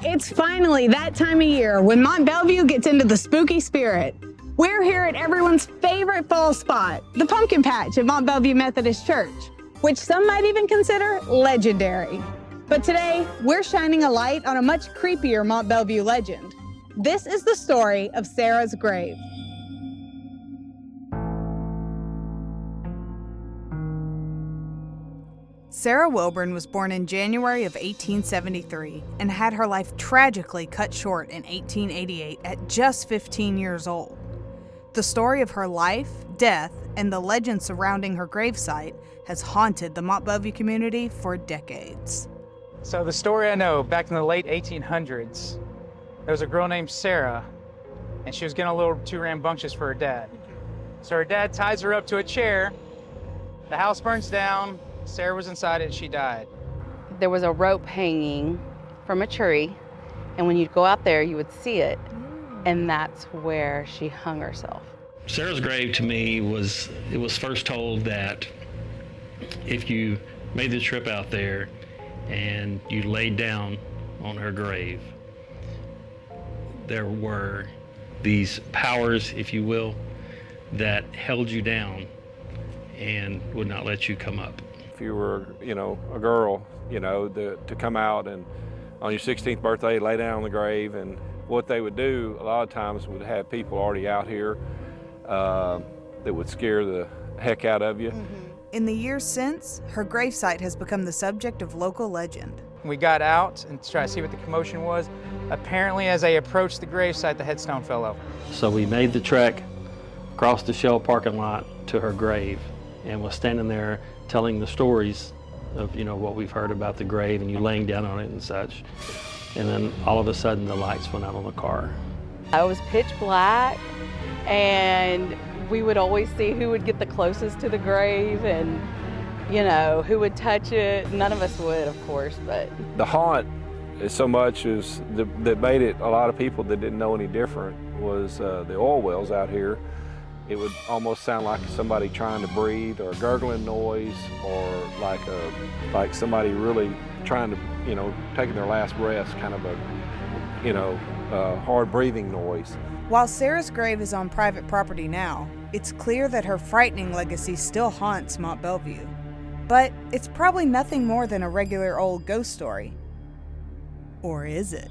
It's finally that time of year when Mont Belvieu gets into the spooky spirit. We're here at everyone's favorite fall spot, the pumpkin patch at Mont Belvieu Methodist Church, which some might even consider legendary. But today, we're shining a light on a much creepier Mont Belvieu legend. This is the story of Sarah's grave. Sarah Wilburn was born in January of 1873 and had her life tragically cut short in 1888 at just 15 years old. The story of her life, death, and the legend surrounding her gravesite has haunted the Mont Belvieu community for decades. So the story I know, back in the late 1800s, there was a girl named Sarah, and she was getting a little too rambunctious for her dad. So her dad ties her up to a chair, the house burns down, Sarah was inside it and she died. There was a rope hanging from a tree, and when you'd go out there, you would see it, and that's where she hung herself. Sarah's grave to me was first told that if you made the trip out there and you laid down on her grave, there were these powers, if you will, that held you down and would not let you come up. If you were, a girl, to come out and on your 16th birthday, lay down on the grave, and what they would do a lot of times would have people already out here that would scare the heck out of you. In the years since, her gravesite has become the subject of local legend. We got out and tried to see what the commotion was. Apparently, as they approached the gravesite, the headstone fell over. So we made the trek across the Shell parking lot to her grave and was standing there telling the stories of, what we've heard about the grave and you laying down on it and such. And then all of a sudden the lights went out on the car. It was pitch black, and we would always see who would get the closest to the grave and, who would touch it. None of us would, of course, but. The haunt is so much as that made it a lot of people that didn't know any different was the oil wells out here. It would almost sound like somebody trying to breathe, or a gurgling noise, or like somebody really trying to, taking their last breath, kind of a, hard breathing noise. While Sarah's grave is on private property now, it's clear that her frightening legacy still haunts Mont Belvieu. But it's probably nothing more than a regular old ghost story. Or is it?